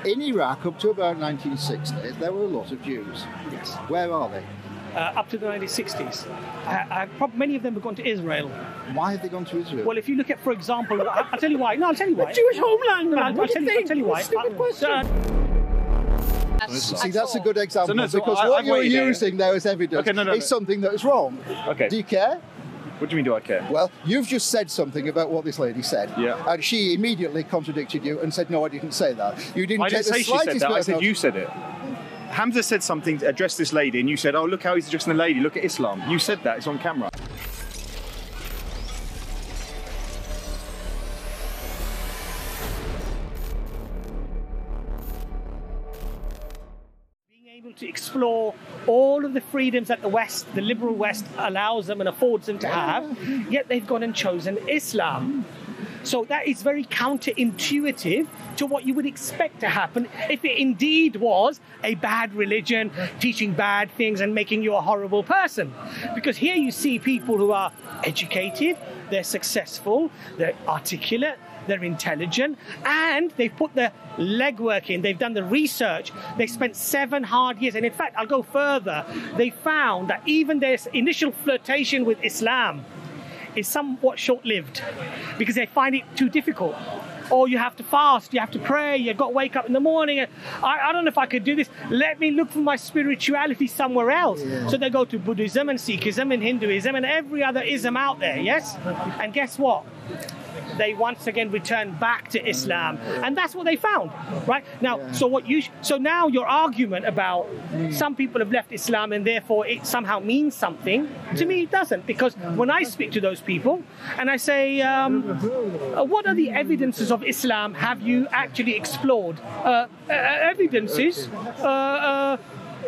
In Iraq, up to about 1960, there were a lot of Jews. Yes. Where are they? Up to the 1960s. Many of them have gone to Israel. Why have they gone to Israel? Well, if you look at, for example, I'll tell you why. No, I'll tell you why. Jewish homeland, man. I'll tell you why. Stupid question. See, that's a good example, So because what you're using there as evidence is something that is wrong. Okay. Do you care? What do you mean, do I care? Well, you've just said something about what this lady said. Yeah. And she immediately contradicted you and said, no, I didn't say that. You didn't I didn't say she said that, I said you said it. Hamza said something, addressed this lady, and you said, oh, look how he's addressing the lady, look at Islam. You said that, it's on camera. To explore all of the freedoms that the West, the liberal West, allows them and affords them to have, yet they've gone and chosen Islam. So that is very counterintuitive to what you would expect to happen if it indeed was a bad religion, teaching bad things and making you a horrible person. Because here you see people who are educated, they're successful, they're articulate, they're intelligent, and they've put the legwork in, they've done the research, they spent 7 hard years, and in fact, I'll go further, they found that even their initial flirtation with Islam is somewhat short-lived, because they find it too difficult. Or you have to fast, you have to pray, you've got to wake up in the morning, and I don't know if I could do this, let me look for my spirituality somewhere else. Yeah. So they go to Buddhism and Sikhism and Hinduism and every other ism out there, yes? And guess what? They once again return back to Islam, and that's what they found, right? Now, so now your argument about some people have left Islam and therefore it somehow means something, to me it doesn't, because when I speak to those people and I say, what are the evidences of Islam have you actually explored? Evidences?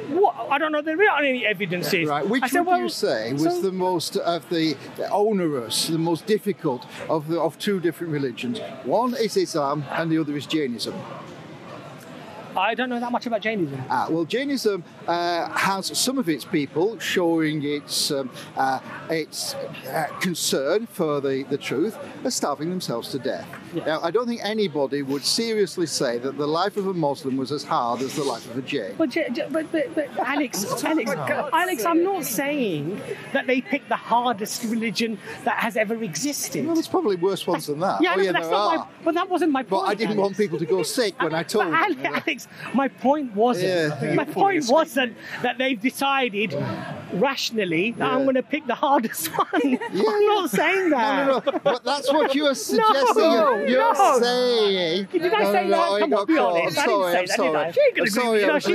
What? I don't know. There aren't any evidences. Right. Which would you say was the most of the onerous, the most difficult of two different religions? One is Islam, and the other is Jainism. I don't know that much about Jainism. Well, Jainism has some of its people showing its concern for the truth as starving themselves to death. Yeah. Now, I don't think anybody would seriously say that the life of a Muslim was as hard as the life of a Jain. But Alex, I'm not saying that they picked the hardest religion that has ever existed. Well, there's probably worse ones than that. Yeah, but that wasn't my point. But I didn't want people to go sick when I told them. Alex, my point wasn't. Yeah. My point wasn't that they've decided rationally that I'm going to pick the hardest one. I'm not saying that. No. But that's what you are suggesting. You're saying. Did I say that? Come on, be honest. I didn't say that, did I? I'm sorry, I was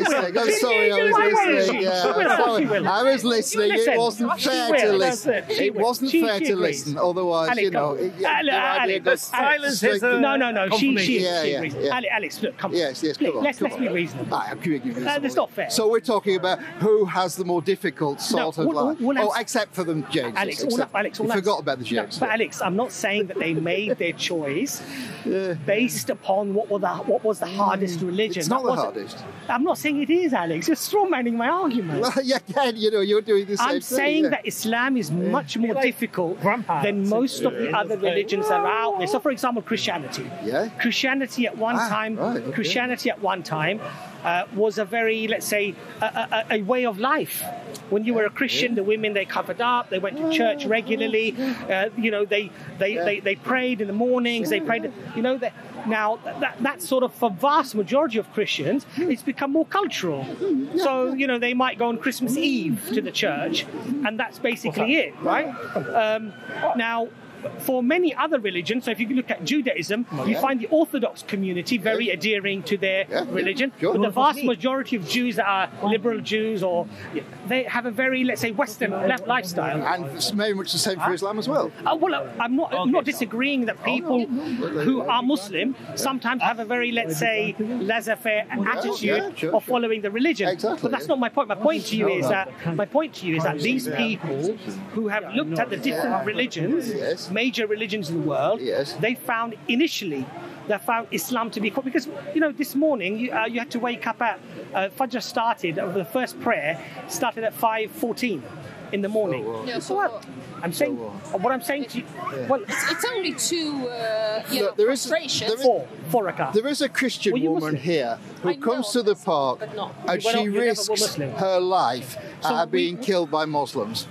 listening. I was listening. It wasn't fair to listen. It wasn't fair to listen. Otherwise, you know. Alex, silence is a... No. She agrees. Alex, look, come on. Yes, come on. Let's be reasonable. I'm giving you reasonable. That's not fair. So we're talking about who has the more difficult sort of life. Except for the Jains. Alex, you forgot about the Jains. But Alex, I'm not saying that they made their choice based upon what was the hardest religion. It's not the hardest. I'm not saying it is, Alex. You're strawmanning my argument. Well, you're doing the same thing. I'm saying that Islam is much more difficult than most of the other religions that are out there. So, for example, Christianity. Yeah. Christianity at one time. Right, okay. Christianity at one time was a very, let's say, a way of life. When you were a Christian, the women, they covered up, they went to church regularly, they prayed in the mornings, they prayed, now that's sort of, for vast majority of Christians, it's become more cultural. So, they might go on Christmas Eve to the church, and that's basically it, right? Now, for many other religions, so if you look at Judaism, you find the Orthodox community very adhering to their religion. But the vast majority of Jews that are liberal Jews, or they have a very, let's say, Western lifestyle. And it's very much the same for Islam as well. I'm not disagreeing that people who are Muslim sometimes have a very, let's say, laissez-faire attitude of following the religion. Exactly. But that's not my point. My point to you is that these people who have looked at the different religions, major religions in the world, they found Islam to be, because this morning you had to wake up at Fajr started, the first prayer started at 5:14 in the morning. Yeah, so what? I'm saying what I'm saying to you. Well, it's only two there is four rak'ah. There is a Christian woman Muslim? here who comes to the park and she risks her life being killed by Muslims.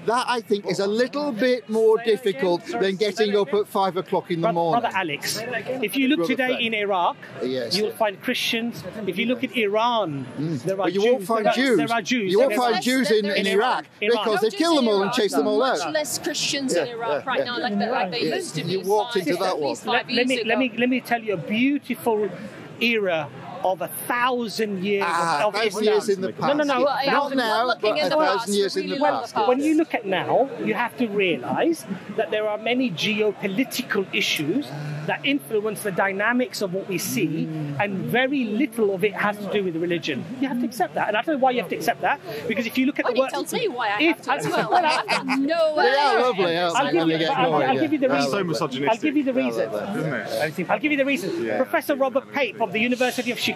That, I think, is a little bit more difficult than getting up at 5 o'clock in the morning. Brother Alex, if you look today in Iraq, you'll find Christians. If you look at Iran, there are Jews. You won't find Jews. There are Jews. You won't find Jews in Iraq because they've killed them all and chased them all out. Much less Christians in Iraq right now, like they used to be. You walked into that one. Let me tell you a beautiful era of 1,000 years of 1,000 years in the past. No. Not now, but 1,000 years in the past. When you look at now, you have to realise that there are many geopolitical issues that influence the dynamics of what we see, and very little of it has to do with religion. You have to accept that, and I'll tell you why you have to accept that. Because if you look at the work, I'll tell you why I have to as well. I've got no They are lovely, I'll give you the reason. So misogynistic. I'll give you the reason. Isn't it? I'll give you the reason. Yeah. Professor Robert Pape of the University of Chicago,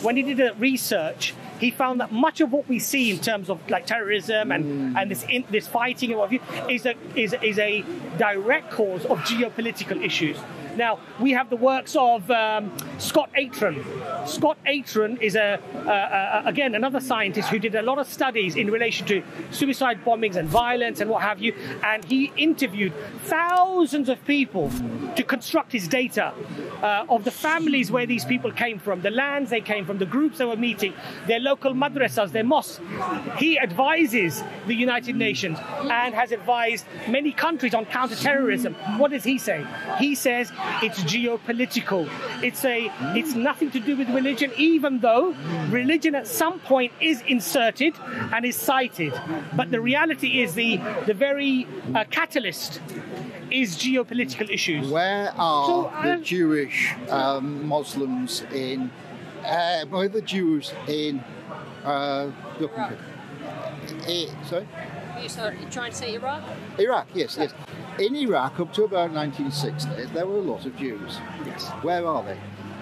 when he did a research, he found that much of what we see in terms of like terrorism and this fighting and what have you is a direct cause of geopolitical issues. Now, we have the works of Scott Atran. Scott Atran is again another scientist who did a lot of studies in relation to suicide bombings and violence and what have you, and he interviewed thousands of people to construct his data of the families where these people came from, the lands they came from, the groups they were meeting, their local madrasas, their mosques. He advises the United Nations and has advised many countries on counter-terrorism. What does he say? He says it's geopolitical. It's nothing to do with religion, even though religion at some point is inserted and is cited. But the reality is the very catalyst is geopolitical issues. Where are the Jewish Muslims in? Where are the Jews in? Sorry? You're trying to say Iraq? Iraq, yes. In Iraq, up to about 1960, there were a lot of Jews. Yes. Where are they?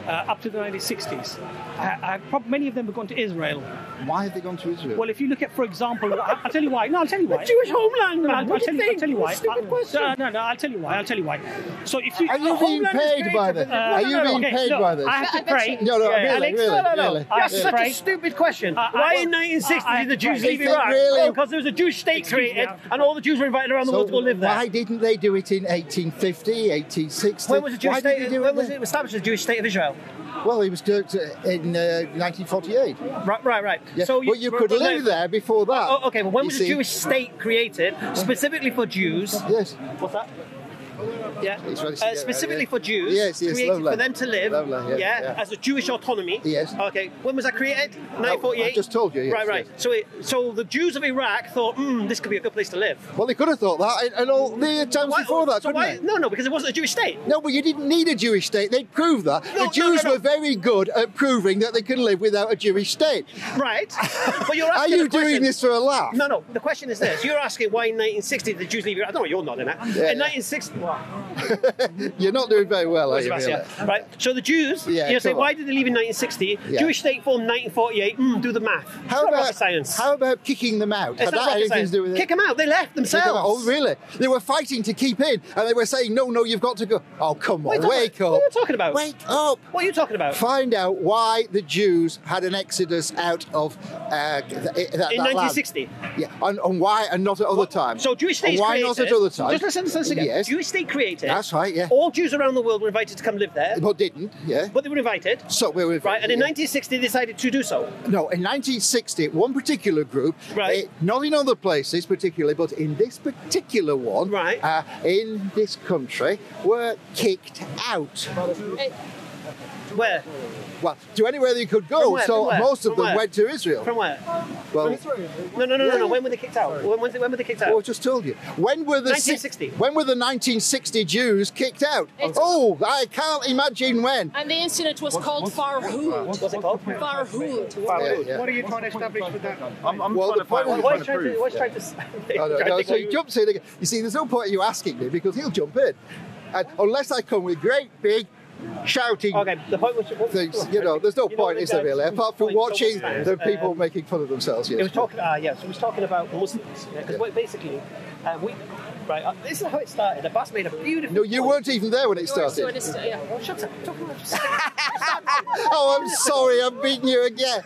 Up to the 1960s. Many of them have gone to Israel. Why have they gone to Israel? Well, if you look at, for example, I'll tell you why. No, I'll tell you why. Jewish homeland, man. I'll tell you why. Stupid question. No, I'll tell you why. So if you Are you being paid by this? Are you being paid by this? I have to pray. No, really, Alex, really. That's such a stupid question. Why in 1960 did the Jews leave Iraq? Really? Because there was a Jewish state created, and all the Jews were invited around the world to go live there. Why didn't they do it in 1850, 1860? When was the Jewish state? When was it established as the Jewish state of Israel? Well, it was in 1948. Right. Yeah. So you could live there before that. Oh, okay, but when was the Jewish state created specifically for Jews? Yes. What's that? Yeah. Specifically Specifically for Jews, yes, created lovely. for them to live, Lovely, yeah. as a Jewish autonomy. Yes. Okay. When was that created? 1948. I just told you. Yes, Right. Yes. So the Jews of Iraq thought, this could be a good place to live. Well, they could have thought that, and all the times before that, couldn't they? No, because it wasn't a Jewish state. No, but you didn't need a Jewish state. They proved that. The Jews were very good at proving that they can live without a Jewish state. Right. But you're Are asking you doing this for a laugh? No. The question is this: you're asking why in 1960 did the Jews leave Iraq? No, you're nodding at. In 1960. You're not doing very well, are you? Really? Right. So the Jews, you say, why did they leave in 1960? Yeah. Jewish state formed 1948. Do the math. How not rocket science. How about kicking them out? It's not rocket science. Kick them out. They left themselves. Oh, really? They were fighting to keep in, and they were saying, no, you've got to go. Oh, come on, wake up. What are you talking about? Wake up. What are you talking about? Find out why the Jews had an exodus out of that in 1960. Land. Yeah, and why, and not at other times. So Jewish state why created. Not at other times? Just listen again. Yes. Jewish state created. That's right. Yeah. All Jews around the world were invited to come live there. But didn't. Yeah. But they were invited. So we were invited. Right. And in 1960 they decided to do so. No, in 1960, one particular group, right. Not in other places particularly, but in this particular one, right. In this country, were kicked out. Where? Well, to anywhere they could go. So most of them went to Israel. From where? Well, no. When were they kicked out? When were they kicked out? Well, I just told you. When were the 1960? When were the 1960 Jews kicked out? I can't imagine when. And the incident was called Farhud. What's it called? Farhud. Yeah. What are you trying to establish with that? I'm well, trying to find what he's trying to say. So he jumps in again. You see, there's no point in you asking me because he'll jump in. And unless I come with great big shouting the point was things, there's no point, is there really? Apart from watching the people making fun of themselves. Yes. It was talking. So it was talking about Muslims, because basically This is how it started. Abbas made a beautiful. No, you weren't even there when it started. Oh, shut up. Oh, I'm sorry, I'm beating you again.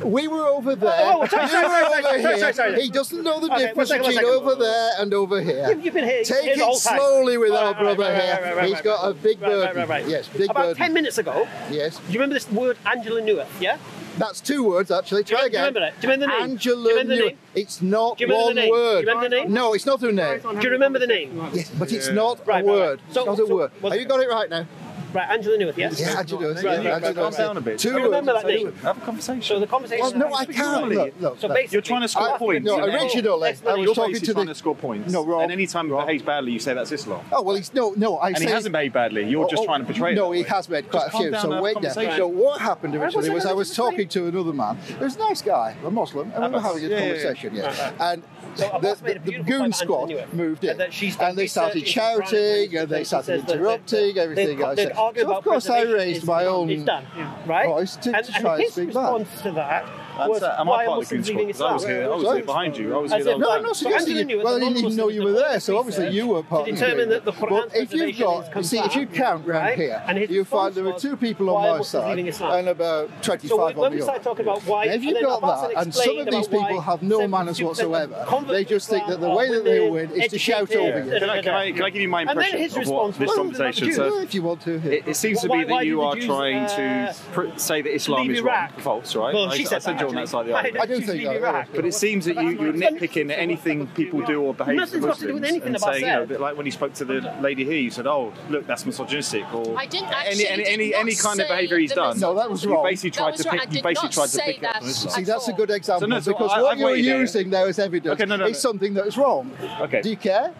We were over there. You were over here. He doesn't know the difference between over there and over here. You've been here. Take here the whole it time. slowly with our brother right, here. He's got a big burden. Yes, big About burden. 10 minutes ago. Yes. Do you remember this word Angela Newer? Yeah. That's 2 words, actually. Try again. Do you remember it? Do you remember the name? Angela Newer. It's not Do you remember one the name? word. Do you remember the name? No, it's not a name. Do you remember the name? Yes, but it's not a Right. word. So- It's not a so word. what's Have you got it right now? Right, Angela Newer, yes? Yeah, Angela Newer. Right. Calm down a bit. 2 Do you remember words. that name? Have a conversation. So the conversation. Well, no, I can't. Look, So look. basically, You're trying to score points. No, and then- originally, I was You're talking basically to trying the... to score points. No, wrong. And any time he behaves badly, you say that's Islam. Oh, well, he's... No, I And say... he hasn't behaved badly. You're just trying to portray it. No, that he way. has made quite a calm few. down So and have a wait down. conversation. So what happened originally was I was talking to another man. He was a nice guy, a Muslim, and we were having a conversation, And So Abbas made a the beautiful point goon about squad Angela Newer, moved in, that she's done and they started research into shouting, crime, and they started says that interrupting everything I they'd said. argue So about of course I preservation raised is- my own It's done, right? voice to and try and his speak back. response to that That's was am why I part of the Muslims goon leaving squad? I was Islam. here. I was Sorry? here behind you. I was As here. if, No, like, I'm not so suggesting Angela you. Newer, Well, I the didn't even know you were there, so obviously you were part to of the determine that the But Quran's if you've preservation got, is you see, if you confirmed, count round right? here, And his you find response there were was, 2 people why on are my Muslims leaving side Islam? and about 25 So on when we the started other. talking about why, Now, if and you've then got Abbas that, and some explained of these about people why have no manners 72% whatsoever, converts they just think that the are way that they women, win is to shout educated, over you. Can I give you my And then impression his of what response this was, conversation? "Well, So If you want to. it seems to Why- be that why you did the are Jews, trying to say that Islam leave is wrong, Iraq? false, right? Well, she I said said that, you're on that side of the actually. argument. I do think Leave that. Iraq. But it seems that you're nitpicking at anything people do or behave as Nothing's got to do with Muslims, anything and Abbas saying, you know, said. a bit like when you spoke to the lady here, you said, "Oh, look, that's misogynistic," or I didn't actually. any kind of behaviour he's done. No, that was You won basically tried to pick. You basically tried to pick it up on Islam. See, that's a good example, So because I've what you're waited there. using there as evidence is something that is wrong. Okay. Do you care?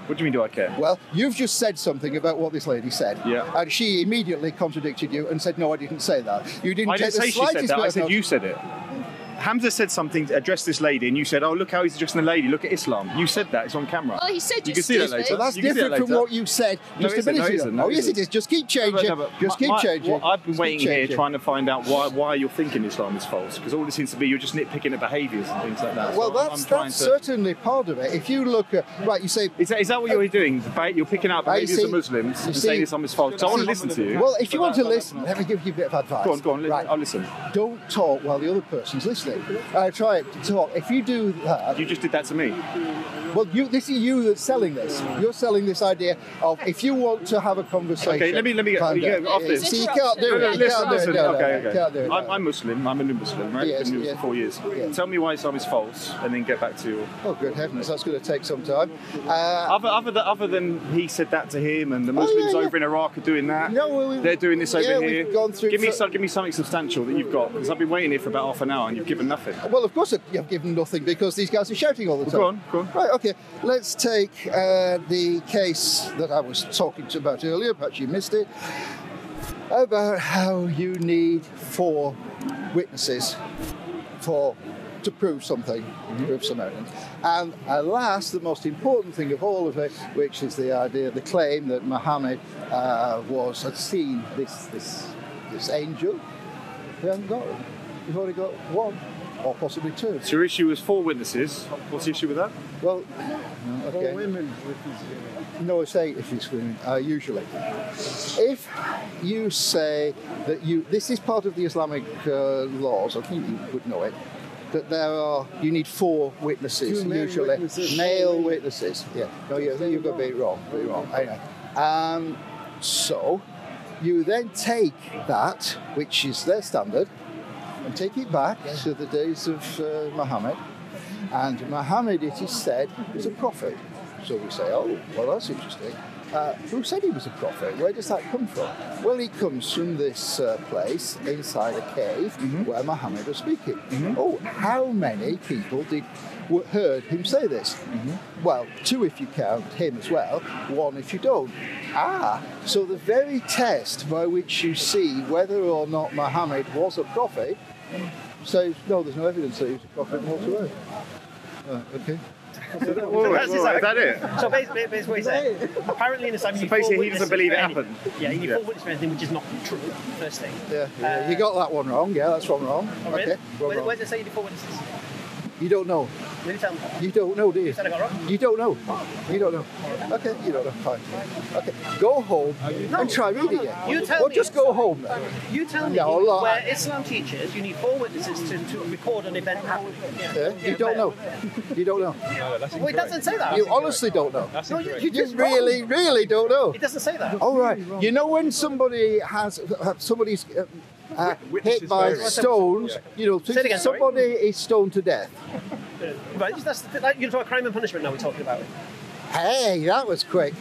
What do you mean? Do I care? Well, you've just said something about what this lady said. Yeah. And she immediately contradicted you and said, no, I didn't say that. You didn't I take didn't the say she said slightest that. I bit of said notice. you said it. Hamza said something, addressed this lady, and you said, "Oh, look how he's addressing the lady. Look at Islam." You said that. It's on camera. Well, he said you you can see that stupid. later. So that's You can see that different from later. what you said No, just it a minute isn't. No, it ago. isn't. Oh, No, it yes, it isn't. is. Just keep changing. Just keep changing. I've been Just waiting keep here changing. trying to find out why you're thinking Islam is false, because all it seems to be you're just nitpicking at behaviours and things like that. Well, So I'm that's trying to. certainly part of it. If you look at... Right, you say... Is that what you're doing? You're picking out behaviours see- of Muslims you and see- saying Islam is false. So I want to listen to you. Well, if you want to listen, let me give you a bit of advice. Go on. Right. I'll listen. Don't talk while the other person's listening. Try to talk. If you do that... You just did that to me. Well, this is you that's selling this. You're selling this idea of if you want to have a conversation... Okay, let me get off this. See, you can't do it. You can't do it. Listen. No, Okay. you can't do it. I'm Muslim. I'm a new Muslim, right? Yes, Been here yes. for 4 years. Yes. Tell me why Islam is false, and then get back to your... Oh, good heavens, that's going to take some time. Other than he said that to him, and the Muslims over in Iraq are doing that. No, they're doing this over here. We've gone through... Give me something substantial that you've got, because I've been waiting here for about half an hour and you've given nothing. Well, of course you've given nothing because these guys are shouting all the time. Go on. Right, okay. Let's take the case that I was talking about earlier, perhaps you missed it, about how you need 4 witnesses to prove something, prove some evidence. And alas, the most important thing of all of it, which is the idea, the claim that Muhammad had seen this angel. We haven't got one. We've only got 1. Or possibly 2. So your issue was 4 witnesses. What's the issue with that? Well, okay. women. No, I say if it's women, usually. If you say that this is part of the Islamic laws, I think you would know it, that you need 4 witnesses, usually. Male witnesses. Yeah. No, you've got to be wrong. Anyway. So, you then take that, which is their standard, and take it back to the days of Muhammad. And Muhammad, it is said, was a prophet. So we say, oh, well, that's interesting. Who said he was a prophet? Where does that come from? Well, he comes from this place inside a cave where Muhammad was speaking. Oh, how many people heard him say this? Well, 2 if you count him as well, 1 if you don't. So the very test by which you see whether or not Muhammad was a prophet says, no, there's no evidence that he was a prophet whatsoever. Okay. Is that it? So basically what he's saying, apparently in Islam, basically he doesn't believe it happened. Yeah, you need 4 witnesses for anything which is not true, first thing. Yeah, you got that one wrong. Yeah, that's one wrong. Oh, really? Okay. Where does it say you need 4 witnesses? You don't know. Will you tell me? You don't know, do you? You said I got it wrong? You don't know. You don't know. Okay, you don't know. Fine. Okay, go home and try reading it. You tell Well, me. just go home then. You tell me where Islam teaches you need 4 witnesses to record an event happening. Yeah? You don't know. You don't know. Well, it doesn't say that. You honestly don't know. No, you You just really don't know. It doesn't say that. All right. You know when somebody's hit by stones, you know, Say it again, sorry. somebody is stoned to death. Right, that's you're talking about crime and punishment now we're talking about. Hey, that was quick.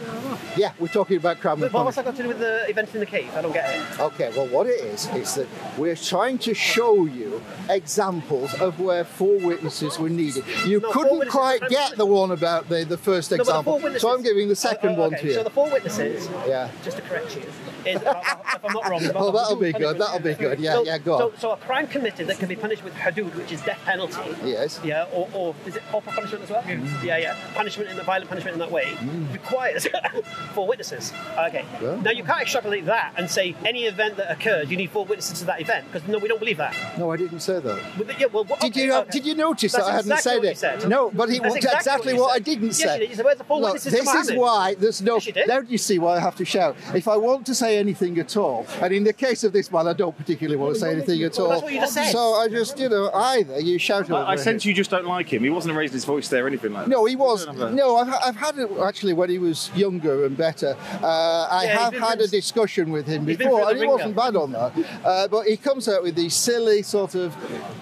Yeah, we're talking about crime and But what's punishment. that got to do with the event in the cave? I don't get it. Okay, well, what it is that we're trying to show you examples of where 4 witnesses were needed. You No, 4 couldn't witnesses quite are get the one about the first No, but the 4 example, witnesses, so I'm giving the second one okay, to you. So the 4 witnesses, Yeah. just to correct you, is, if I'm not wrong. Oh, that'll be good. That'll be good. Yeah, so, go on. So a crime committed that can be punished with hudud, which is death penalty. Yes. Yeah, or is it corporal punishment as well? Yeah. Punishment in the violent punishment in that way requires 4 witnesses. Okay. Yeah. Now you can't extrapolate that and say any event that occurred, you need 4 witnesses to that event because no, we don't believe that. No, I didn't say that. Yeah, well, Did you notice That's that I hadn't exactly said what you it? said. No, but it That's was exactly exactly what you what I said. didn't Yes, say. you did. You said, where's the 4 Look, witnesses to this is Muhammad? why there's no. Yes, you did. Now you see why I have to shout. If I want to say anything at all, and in the case of this one, I don't particularly want to say anything at all. That's what you just said. So I just, either you shout over I sense him. you just don't like him. He wasn't raising his voice there or anything like that. No, he was. No, I've had it actually when he was younger and better. I Yeah, have he's had been a discussion with him he's been before, through the and he ringer. wasn't bad on that. But he comes out with these silly sort of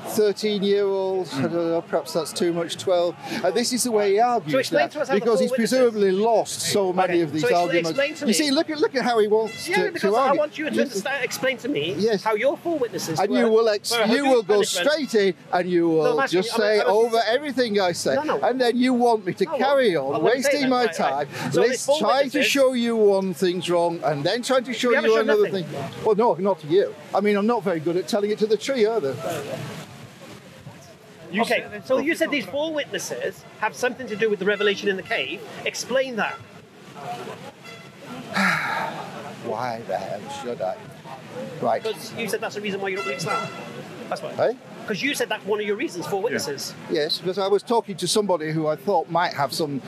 13-year-olds. I don't know, perhaps that's too much. 12. This is the way he argues So explain now, to us how the because 4 he's witnesses- presumably lost so many Okay, of these so arguments. explain to You me- see, look at how he wants Yeah, to because argue. I want you to understand, explain to me Yes. how your 4 witnesses And were, you will were you will go punishment. straight in and you will I'm asking- just I'm say asking- over everything I say, No. and then you want me to No, carry well, on let me say wasting that. my Right. time, So let's there's 4 trying to witnesses. show you one thing's wrong, and then trying to show We haven't you shown another nothing. thing. Well, no, not to you. I mean, I'm not very good at telling it to the tree either. Okay, so you said these 4 witnesses have something to do with the revelation in the cave. Explain that. Why the hell should I? Right. Because you said that's the reason why you don't believe Islam. That's why. Hey? Because you said that's one of your reasons, 4 witnesses. Yes, because I was talking to somebody who I thought might have some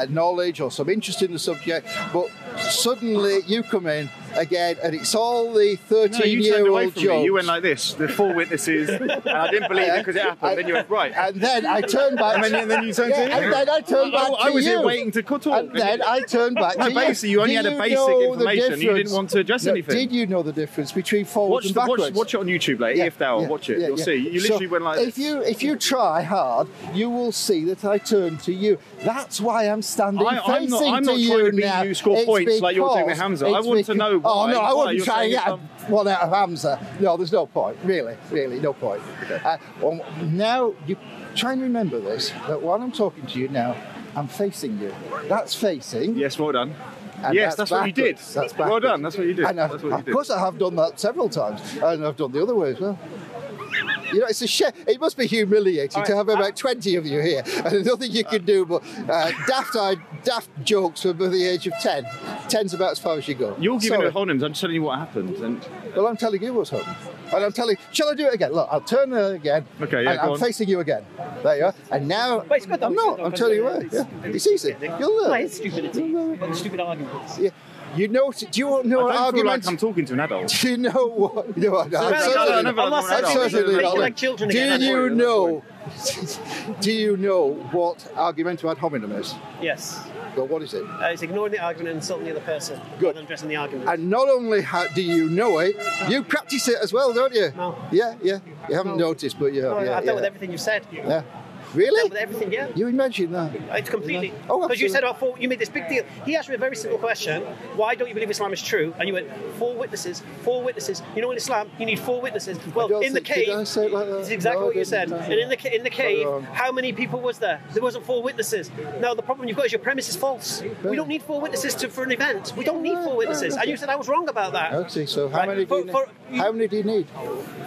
knowledge or some interest in the subject, but suddenly you come in again, and it's all the No, you turned away 13-year-old from me. You jokes. went like this. The 4 witnesses, and I didn't believe it because it happened. Then you went right. And then I turned back. And then you turned to and then I turned back to I was you. here waiting to talk. And then I turned back No, to you. basically, you only Do had a you basic know the information. You didn't difference? want to address No, anything. Did you know the difference between forwards and backwards? Watch it on YouTube later. EFDawah, watch it. You'll see. You literally went like this. If you try hard, you will see that I turn to you. That's why I'm standing I'm facing not to trying to you beat now. you score It's points like you're doing with because- Hamza. I it's want to know Oh why- no, I why wouldn't you're try and saying get Islam. one out of Hamza. No, there's no point. Really, no point. Well, now you try and remember this. That while I'm talking to you now, I'm facing you. That's facing. Yes, well done. And Yes, that's what you did. backwards. That's Well backwards. done, that's what you did. And That's what you of did. course, I have done that several times, and I've done the other way as well. You know, it's a shame. It must be humiliating to have about 20 of you here, and there's nothing you can do but daft jokes from the age of 10. 10's about as far as you go. You're giving Sorry. it homonyms. I'm just telling you what happened. And Well, I'm telling you what's happened. And I'm telling. Shall I do it again? Look, I'll turn again. Okay, yeah, and go I'm on. facing you again. There you are. And now But it's good though, I'm it's not. good though, I'm turning away. because Yeah. It's easy. You'll learn. Well, it's stupidity. Well, stupid arguments. Yeah. You know? Do you know I don't feel arguments? like I'm talking to an adult. Do you know what? No, I'm Well, certainly I'm not saying I'm certainly you're not. like children Do again. you know? Do you know what argumentum ad hominem is? Yes. Well, what is it? It's ignoring the argument and insulting the other person. Good. Rather than addressing the argument. And not only do you know it, you practice it as well, don't you? No. Yeah. You haven't noticed, but you have. No, yeah, I've dealt with everything you've said. Yeah. Really? With everything, yeah. You imagine that? It's completely. Oh, Because you absolutely. said about 4, you made this big deal. He asked me a very simple question. Why don't you believe Islam is true? And you went, 4 witnesses, 4 witnesses. You know in Islam, you need 4 witnesses. Well, don't in the think- did cave, I say it like that? it's exactly No, I what you didn't. said. And in the cave, wrong. how many people was there? There wasn't 4 witnesses. Now, the problem you've got is your premise is false. We don't need 4 witnesses for an event. We don't need 4 witnesses. And you said I was wrong about that. Okay, so how Right, many do you need? How many do you need?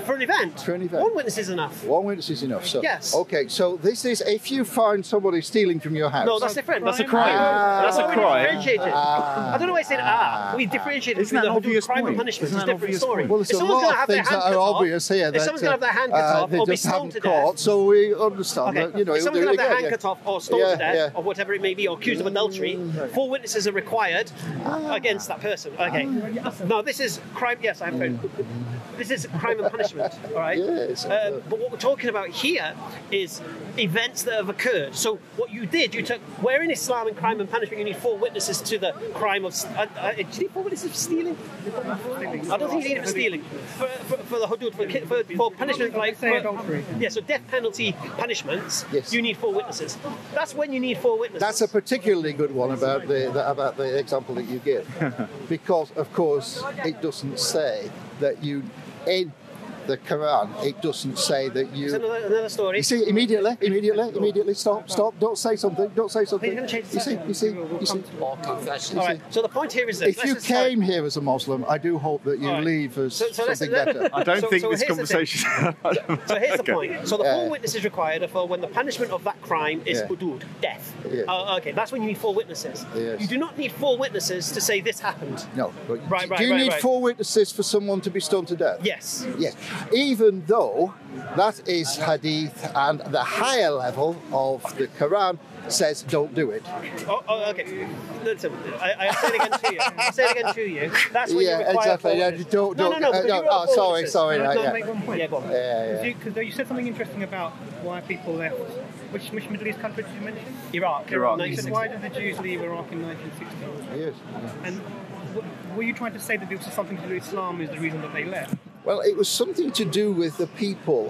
For an event. For an event. 1 witness is enough. One witness is enough. So Yes. Okay, so this This is if you find somebody stealing from your house. No, that's different. That's a crime. That's That's a why we crime. differtiated. I don't know why I said we differentiated Isn't that between an the obvious crime and point? punishment. Isn't It's that a an different obvious story. point? Well, there's If a someone's lot gonna of have their things hand that are cut off- obvious here If that someone's going to have their hand cut off they or be just stoned haven't to caught, death. so we understand Okay. that, you know, If he'll someone's do going to it have their again. hand cut off or stoned to death Yeah. or whatever it may be, or accused of adultery, 4 witnesses are required against that person. Okay. No, this is crime. Yes, I have heard. This is crime and punishment. All right. Yes. But what we're talking about here is events that have occurred. So what you did, you took. Where in Islam in crime and punishment you need 4 witnesses to the crime of. Do you need 4 witnesses for stealing? I don't think you need it for stealing. For the hudud, for punishment like adultery. Yeah, so death penalty punishments. Yes. You need 4 witnesses. That's when you need 4 witnesses. That's a particularly good one about the example that you give, because of course it doesn't say that you in the Quran. It doesn't say that you. It's another story. You see, immediately, stop, don't say something, You're gonna change the subject. You see. All right. So the point here is this. If you came here as a Muslim, I do hope that you All right. leave as So let's- something better. I don't think So this here's the conversation. So here's the Okay. point. So the 4 witnesses required are for when the punishment of that crime is Yeah. hudud, death. Yeah. Okay, that's when you need 4 witnesses. Yes. You do not need 4 witnesses to say this happened. No, but Right, do you need right. 4 witnesses for someone to be stoned to death? Yes. Yes, even though that is hadith and the higher level of the Quran says don't do it. Oh, okay. Listen, I say it again to you. I say it again to you. That's when you Yeah, require exactly. 4 Yeah, witnesses. don't. No, because you wrote 4 sorry, witnesses. sorry. Can Right, I yeah. make one point? Yeah, go on. Yeah. Because you said something interesting about why people left. Which Middle East country did you mention? Iraq. Iraq. No, you said why did the Jews leave Iraq in 1960? Yes. And were you trying to say that it was something to do with Islam is the reason that they left? Well, it was something to do with the people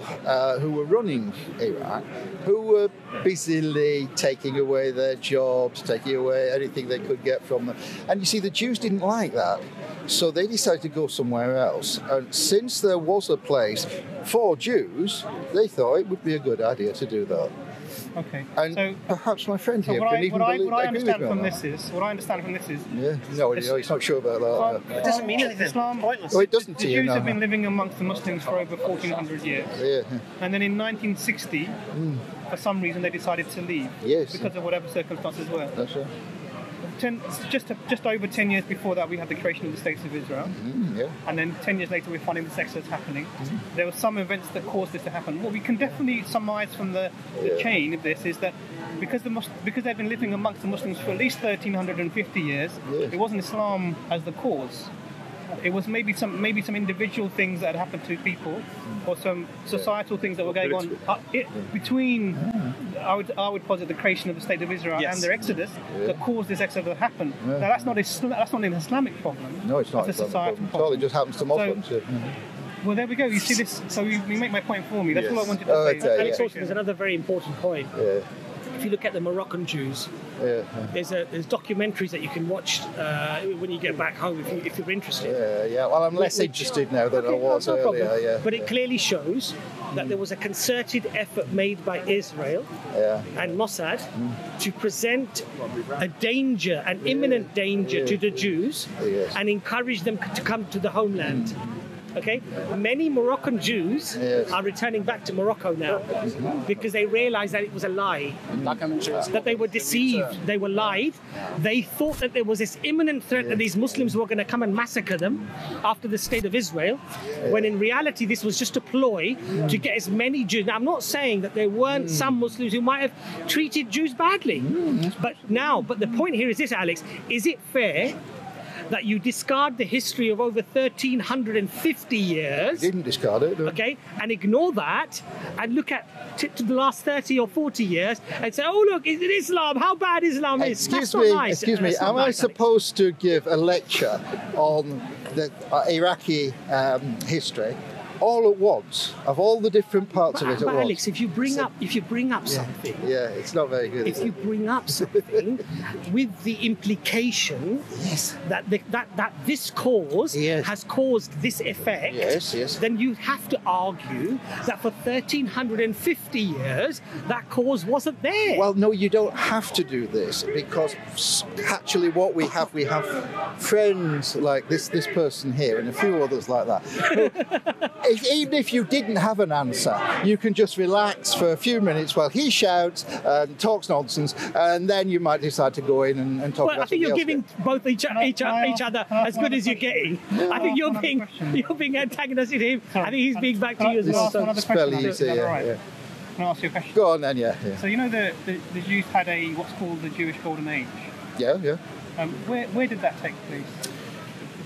who were running Iraq, who were busily taking away their jobs, taking away anything they could get from them. And you see, the Jews didn't like that. So they decided to go somewhere else. And since there was a place for Jews, they thought it would be a good idea to do that. Okay. And So perhaps my friend So here what can I, even what I, believe, what I agree understand with me from on this is, what I understand from this is, that. Yeah, no, he's not sure about that. It doesn't mean anything. Islam, Pointless. Oh, it doesn't the to you, Jews no. have been living amongst the Muslims for over 1,400 years. Yeah. And then in 1960, for some reason, they decided to leave. Yes. Because of whatever circumstances were. That's right. Just over 10 years before that, we had the creation of the States of Israel. Yeah. And then 10 years later, we're finding this exodus happening. There were some events that caused this to happen. What we can definitely surmise from the chain of this is that because they've been living amongst the Muslims for at least 1,350 years, it wasn't Islam as the cause. It was maybe some individual things that had happened to people, or some societal things that were going on between. I would posit the creation of the State of Israel and their exodus that caused this exodus to happen. Now that's not an Islamic problem. No, it's not. That's a societal It problem. just happens to Muslims. Well, there we go. You see this. So you make my point for me. That's all I wanted to Oh, say. okay, Alex, yeah. also, There's another very important point. Yeah. If you look at the Moroccan Jews, there's documentaries that you can watch when you get back home if you're interested. Yeah. Well, I'm less interested now than I was no earlier. problem. Yeah. But it clearly shows that there was a concerted effort made by Israel and Mossad to present a danger, an imminent danger to the Jews and encourage them to come to the homeland. Okay, many Moroccan Jews are returning back to Morocco now because they realized that it was a lie, that they were deceived, they were lied. They thought that there was this imminent threat that these Muslims were going to come and massacre them after the State of Israel, when in reality this was just a ploy to get as many Jews. Now, I'm not saying that there weren't some Muslims who might have treated Jews badly, but the point here is this, Alex: is it fair that you discard the history of over 1,350 years? Didn't discard it. No. Okay, and ignore that and look at to the last 30 or 40 years and say, oh look, is it Islam? How bad Islam is? That's not nice. Excuse me. That's not Am I nice, Alex. supposed to give a lecture on the Iraqi history all at once, of all the different parts of it at But once? Alex, if you bring up something, Yeah, it's not very good. if is you it? bring up something with the implication that this cause has caused this effect, then you have to argue that for 1,350 years that cause wasn't there. Well, no, you don't have to do this, because actually what we have friends like this person here and a few others like that. even if you didn't have an answer, you can just relax for a few minutes while he shouts and talks nonsense, and then you might decide to go in and talk about I think you're something giving both each other as good as you're getting. I think you're being antagonistic to him. I think he's being back to you as well. It's fairly easy, yeah. Can I ask you a question? Go on then, yeah. So you know the Jews had what's called the Jewish Golden Age. Yeah. Where did that take place?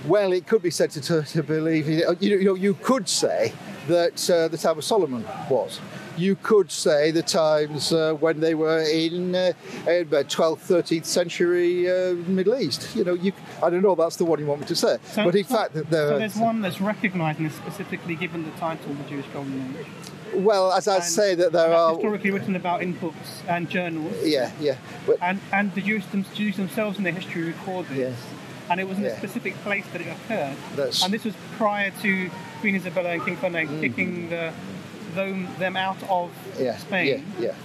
Well, it could be said to believe. You could say that the time of Solomon was. You could say the times when they were in 12th, 13th century Middle East. I don't know. That's the one you want me to say. But in fact, there's one that's recognised and is specifically given the title the Jewish Golden Age. Well, as I say, that there are historically written about in books and journals. Yeah. And the Jews themselves in their history record this. Yes. And it was in a specific place that it occurred. And this was prior to Queen Isabella and King Ferdinand kicking them out of Spain. Yeah.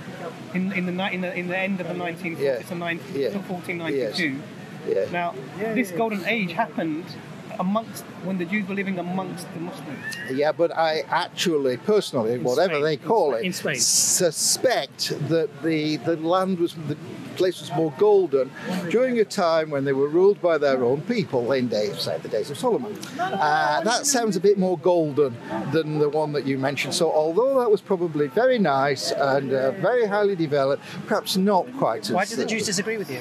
In the end of the 1940s, 1492. Yeah. Now, this golden age happened when the Jews were living amongst the Muslims. Yeah, but I actually, personally, whatever they call it, suspect that the place was more golden during a time when they were ruled by their own people in the days of Solomon. That sounds a bit more golden than the one that you mentioned. So although that was probably very nice and very highly developed, perhaps not quite as... Why did the Jews disagree with you?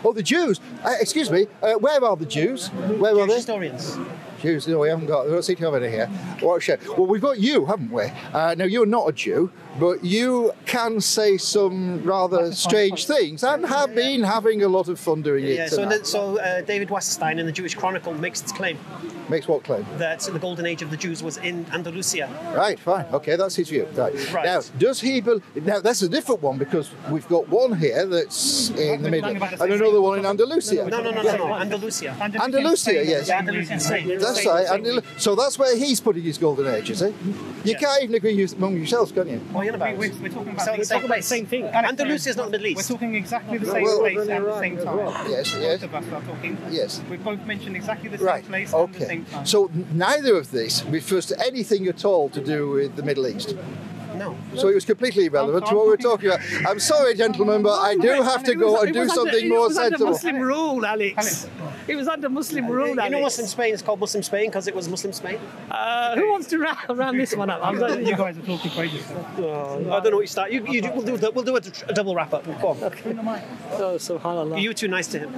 Oh, the Jews! Excuse me, where are the Jews? Where are they? Historians. Jews, no, we haven't got... We don't seem to have any here. Well, we've got you, haven't we? Now, you're not a Jew, but you can say some rather strange things and have been having a lot of fun doing it tonight. So David Wasserstein in the Jewish Chronicle makes its claim. Makes what claim? That the golden age of the Jews was in Andalusia. Right, fine. Okay, that's his view. Right. Now, does he... Now, that's a different one because we've got one here that's in the middle and another one in Andalusia. No. Andalusia. Andalusia, yes. Andalusian state. That's right. So that's where he's putting his golden age, is it? You can't even agree among yourselves, can you? We're talking about the same thing. Andalusia is not the Middle East. We're talking exactly the same place at the same time. Yes. Both of us are talking. Yes. We both mentioned exactly the same place at the same time. So neither of these refers to anything at all to do with the Middle East. No. So it was completely irrelevant to what we're talking about. I'm sorry, gentlemen, but I do have to go and do something more sensible. It was under Muslim rule, Alex. It was under Muslim rule, Alex. You know Muslim Spain is called Muslim Spain because it was Muslim Spain? Who wants to round this one up? You guys are talking crazy. I don't know what you start. We'll do a double wrap-up. Go on. Okay. Oh, subhanAllah. You were too nice to him.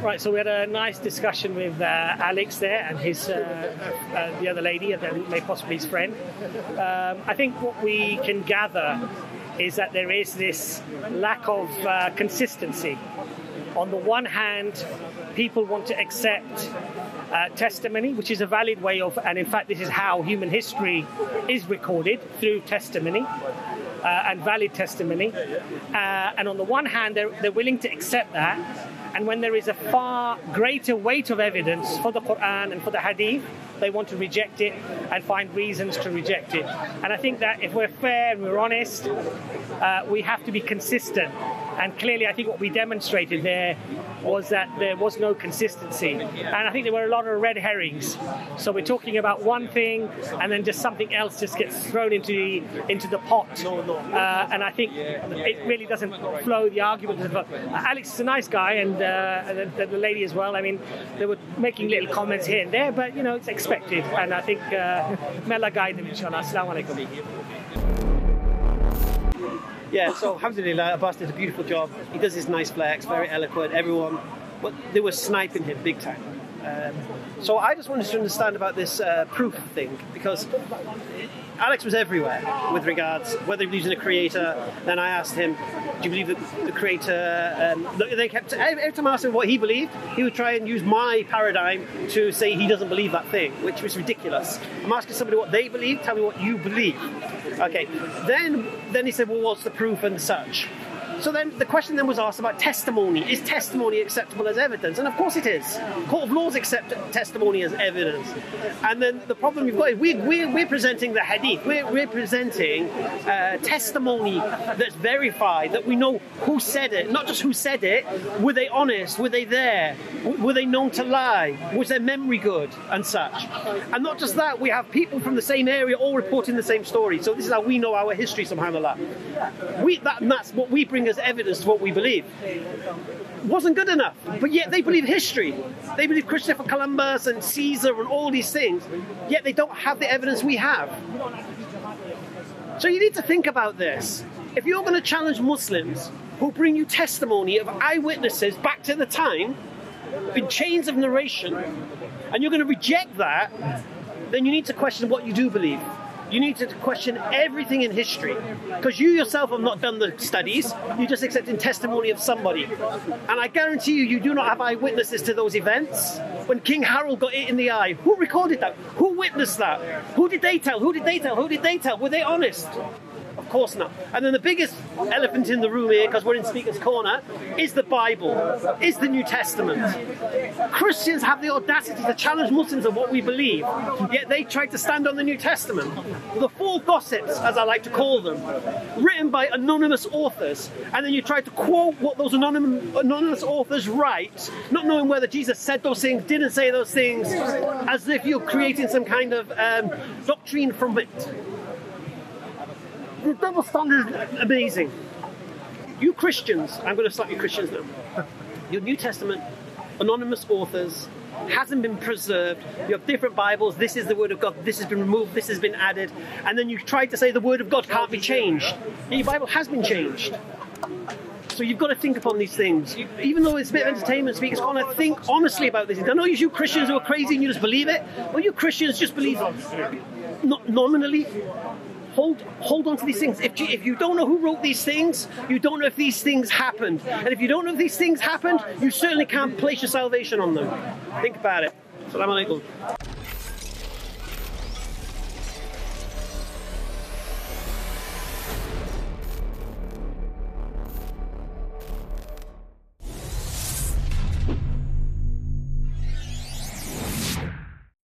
Right, so we had a nice discussion with Alex there and his the other lady, and possibly his friend. I think what we can gather is that there is this lack of consistency. On the one hand, people want to accept testimony, which is a valid way of, and in fact this is how human history is recorded, through testimony. And valid testimony. And on the one hand, they're willing to accept that. And when there is a far greater weight of evidence for the Quran and for the Hadith, they want to reject it and find reasons to reject it. And I think that if we're fair and we're honest, we have to be consistent. And clearly, I think what we demonstrated there was that there was no consistency. And I think there were a lot of red herrings. So we're talking about one thing, and then just something else just gets thrown into the pot. And I think it really doesn't flow, the argument doesn't flow. Alex is a nice guy, and the lady as well. I mean, they were making little comments here and there, but, it's expected. And I think, may Allah guide them, inshallah. Assalamu alaikum. Yeah, so alhamdulillah, Abbas did a beautiful job. He does his nice flex, very eloquent. But they were sniping him big time. So I just wanted to understand about this proof thing, because Alex was everywhere with regards whether he believes in a creator. Then I asked him, do you believe that the creator... they kept, every time I asked him what he believed, he would try and use my paradigm to say he doesn't believe that thing, which was ridiculous. I'm asking somebody what they believe, tell me what you believe. Okay, then he said, well, what's the proof and such? So then the question then was asked about testimony. Is testimony acceptable as evidence? And of course it is. Court of laws accept testimony as evidence. And then the problem you've got is we're presenting the hadith. We're presenting testimony that's verified, that we know who said it. Not just who said it, were they honest? Were they there? Were they known to lie? Was their memory good? And such. And not just that, we have people from the same area all reporting the same story. So this is how we know our history, subhanAllah. That's what we bring as evidence to what we believe. Wasn't good enough, but yet they believe history. They believe Christopher Columbus and Caesar and all these things, yet they don't have the evidence we have. So you need to think about this. If you're going to challenge Muslims who bring you testimony of eyewitnesses back to the time, in chains of narration, and you're going to reject that, then you need to question what you do believe. You need to question everything in history, because you yourself have not done the studies. You're just accepting testimony of somebody. And I guarantee you, you do not have eyewitnesses to those events. When King Harold got hit in the eye, who recorded that? Who witnessed that? Who did they tell? Who did they tell? Who did they tell? Were they honest? Of course not. And then the biggest elephant in the room here, because we're in Speaker's Corner, is the Bible, is the New Testament. Christians have the audacity to challenge Muslims of what we believe, yet they try to stand on the New Testament. The four gossips, as I like to call them, written by anonymous authors, and then you try to quote what those anonymous authors write, not knowing whether Jesus said those things, didn't say those things, as if you're creating some kind of doctrine from it. The double standard is amazing. You Christians, I'm going to slap you Christians now. Your New Testament, anonymous authors, hasn't been preserved. You have different Bibles. This is the Word of God. This has been removed. This has been added. And then you try to say the Word of God can't be changed. Your Bible has been changed. So you've got to think upon these things. Even though it's a bit of entertainment, Speaker's Corner, think honestly about this. I know you Christians who are crazy and you just believe it. Well, you Christians just believe not nominally. Hold on to these things. If you don't know who wrote these things, you don't know if these things happened. And if you don't know if these things happened, you certainly can't place your salvation on them. Think about it. Assalamu alaikum.